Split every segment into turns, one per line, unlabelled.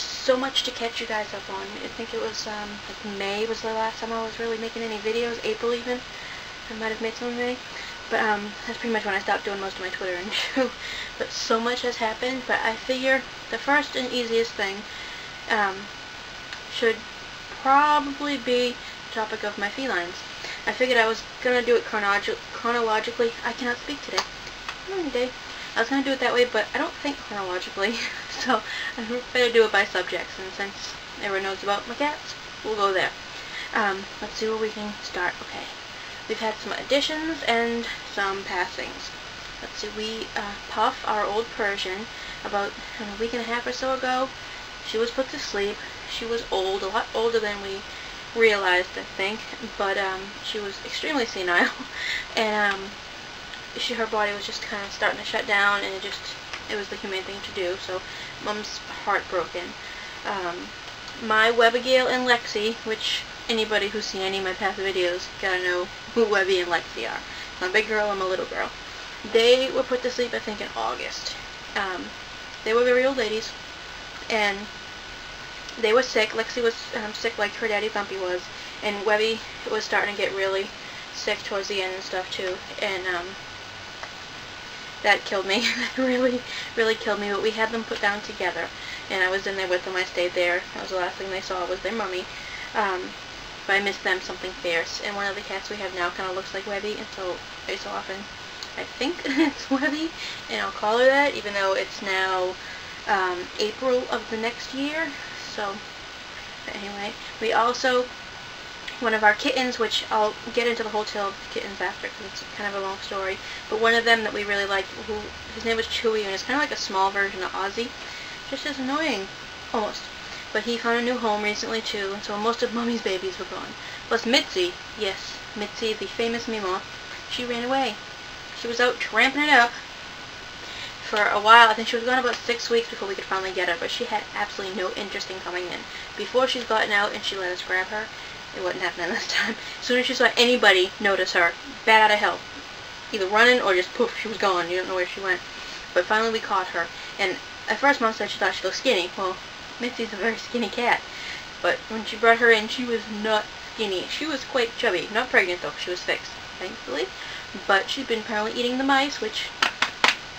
so much to catch you guys up on. I think it was like May was the last time I was really making any videos. April even. I might have made some in May. But that's pretty much when I stopped doing most of my Twitter and show. But so much has happened. But I figure the first and easiest thing should probably be the topic of my felines. I figured I was going to do it chronologically. I cannot speak today. I was going to do it that way, but I don't think chronologically. So I better do it by subjects. And since everyone knows about my cats, we'll go there. Let's see where we can start. Okay. We've had some additions and some passings. Let's see, we, Puff, our old Persian, about a week and a half or so ago, she was put to sleep. She was old, a lot older than we realized, I think, but she was extremely senile, and her body was just kind of starting to shut down, and it was the humane thing to do, so Mom's heartbroken. My Webbigail and Lexi, which anybody who's seen any of my past videos gotta know who Webby and Lexi are. My big girl and my little girl. They were put to sleep, I think, in August. They were very old ladies, and they were sick. Lexi was sick like her daddy Thumpy was, and Webby was starting to get really sick towards the end and stuff too, and that killed me. That really, really killed me, but we had them put down together, and I was in there with them. I stayed there. That was the last thing they saw was their mummy. But I missed them something fierce, and one of the cats we have now kind of looks like Webby, and so every so often I think it's Webby, and I'll call her that, even though it's now April of the next year. So anyway, we also, one of our kittens, which I'll get into the whole tale of kittens after because it's kind of a long story, but one of them that we really liked, his name was Chewy, and it's kind of like a small version of Ozzy, just as annoying, almost. But he found a new home recently too, and so most of Mummy's babies were gone. Plus Mitzi, yes, Mitzi, the famous Meemaw, she ran away. She was out tramping it up for a while. I think she was gone about 6 weeks before we could finally get her, but she had absolutely no interest in coming in. Before she's gotten out and she let us grab her, it wasn't happening this time. As soon as she saw anybody notice her, bat out of hell. Either running or just poof, she was gone. You don't know where she went. But finally we caught her, and at first Mom said she thought she looked skinny. Well, Mitzi's a very skinny cat, but when she brought her in, she was not skinny. She was quite chubby. Not pregnant though, she was fixed, thankfully. But she's been apparently eating the mice, which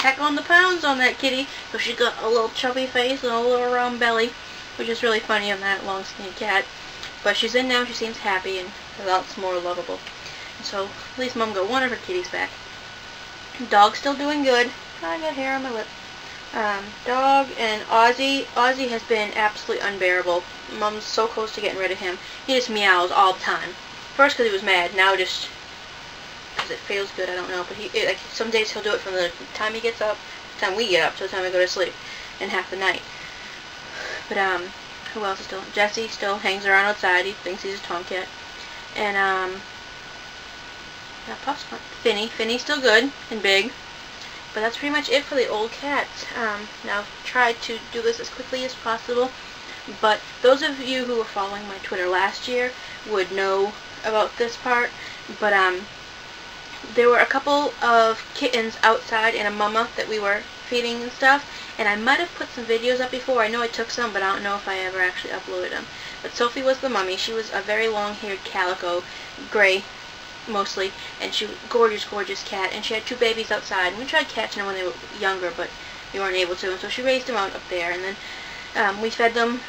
heck on the pounds on that kitty. So she got a little chubby face and a little round belly, which is really funny on that long skinny cat. But she's in now, she seems happy and lots more lovable. And so at least Mom got one of her kitties back. Dog's still doing good. I got hair on my lip. Dog and Ozzy. Ozzy has been absolutely unbearable. Mom's so close to getting rid of him. He just meows all the time. First because he was mad, now just because it feels good, I don't know. But like, some days he'll do it from the time he gets up, the time we get up, to the time we go to sleep, and half the night. But who else is still? Jesse still hangs around outside. He thinks he's a tomcat. And now Puff's fun. Finny's still good and big. But that's pretty much it for the old cats. Now I've tried to do this as quickly as possible, but those of you who were following my Twitter last year would know about this part. But there were a couple of kittens outside and a mama that we were feeding and stuff, and I might have put some videos up before. I know I took some, but I don't know if I ever actually uploaded them. But Sophie was the mummy. She was a very long-haired calico, gray mostly, and she was a gorgeous, gorgeous cat, and she had 2 babies outside, and we tried catching them when they were younger, but we weren't able to, and so she raised them out up there, and then we fed them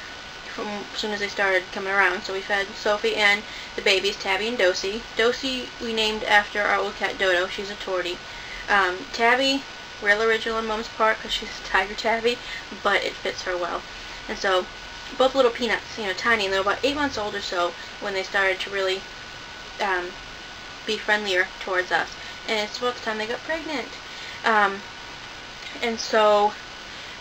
from as soon as they started coming around. So we fed Sophie and the babies, Tabby and Dosey. Dosey we named after our old cat Dodo. She's a tortie. Tabby, real original on Mom's part because she's a tiger tabby, but it fits her well. And so both little peanuts, tiny, and they were about 8 months old or so when they started to really be friendlier towards us. And it's about the time they got pregnant. And so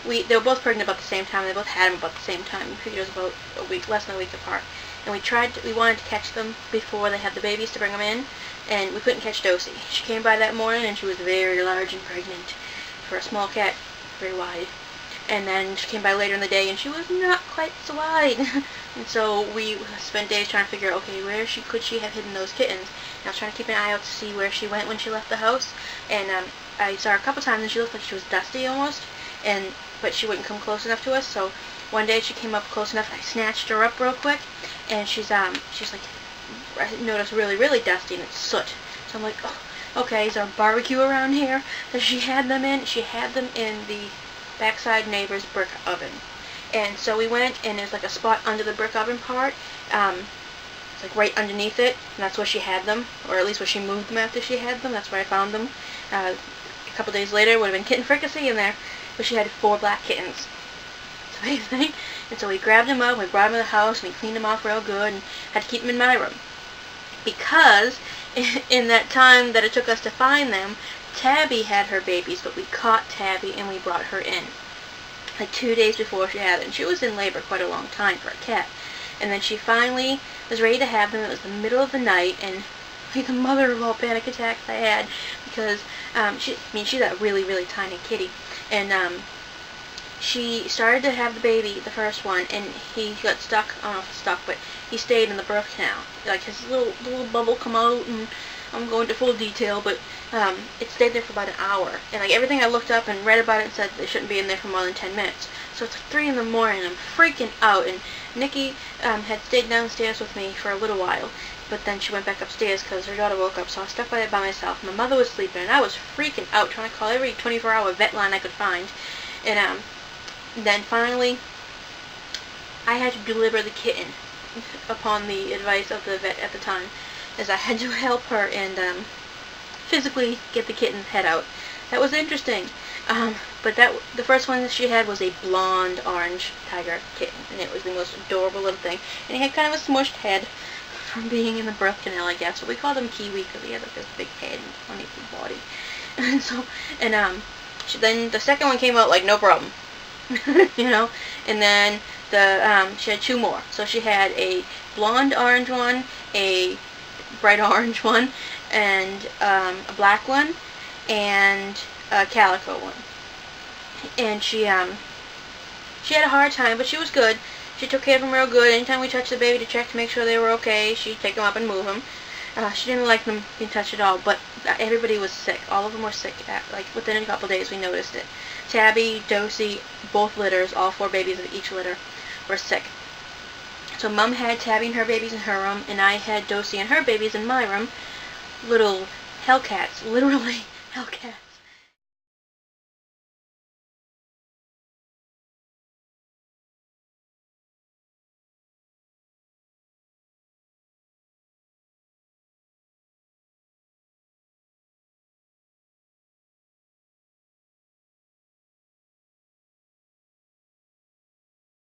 they were both pregnant about the same time. They both had them about the same time. We figured it was about a week, less than a week apart. And we wanted to catch them before they had the babies to bring them in, and we couldn't catch Dosey. She came by that morning, and she was very large and pregnant. For a small cat, very wide. And then she came by later in the day, and she was not quite so wide. And so we spent days trying to figure out, okay, where could she have hidden those kittens? And I was trying to keep an eye out to see where she went when she left the house. And I saw her a couple times, and she looked like she was dusty almost. But she wouldn't come close enough to us, so one day she came up close enough, I snatched her up real quick, and she's like, I noticed really dusty, and it's soot. So I'm like, oh, okay, is there a barbecue around here that she had them in? She had them in the backside neighbor's brick oven. And so we went, and there's like a spot under the brick oven part. It's like right underneath it, and that's where she had them, or at least where she moved them after she had them. That's where I found them. A couple days later, would have been kitten fricassee in there, but she had 4 black kittens. It's amazing. And so we grabbed them up, we brought them to the house, and we cleaned them off real good, and had to keep them in my room. Because in that time that it took us to find them, Tabby had her babies, but we caught Tabby and we brought her in. Like 2 days before she had it. And she was in labor quite a long time for a cat. And then she finally was ready to have them. It was the middle of the night, and like the mother of all panic attacks I had, because she's a really tiny kitty, and she started to have the baby, the first one, and he got stuck. I don't know if stuck, but he stayed in the birth canal. Like his little bubble come out, and I'm going into full detail, but it stayed there for about an hour. And like everything I looked up and read about it said they shouldn't be in there for more than 10 minutes. So it's like 3 in the morning, and I'm freaking out. And Nikki had stayed downstairs with me for a little while, but then she went back upstairs because her daughter woke up, so I was stuck by myself. My mother was sleeping, and I was freaking out, trying to call every 24-hour vet line I could find. And then finally, I had to deliver the kitten upon the advice of the vet at the time, as I had to help her and physically get the kitten's head out. That was interesting. But the first one that she had was a blonde orange tiger kitten, and it was the most adorable little thing. And he had kind of a smushed head from being in the birth canal, I guess. But we called him Kiwi because he had like this big head and funny body. And so, then the second one came out like no problem, you know. And then she had 2 more. So she had a blonde orange one, a bright orange one, and a black one, and a calico one. And she had a hard time, but she was good. She took care of them real good. Anytime we touched the baby to check to make sure they were okay, she'd take them up and move them. She didn't like them being touched at all, but everybody was sick. All of them were sick. Like within a couple days, we noticed it. Tabby, Dosey, both litters, all 4 babies of each litter were sick. So Mom had Tabby and her babies in her room, and I had Dosey and her babies in my room. Little hellcats, literally hellcats.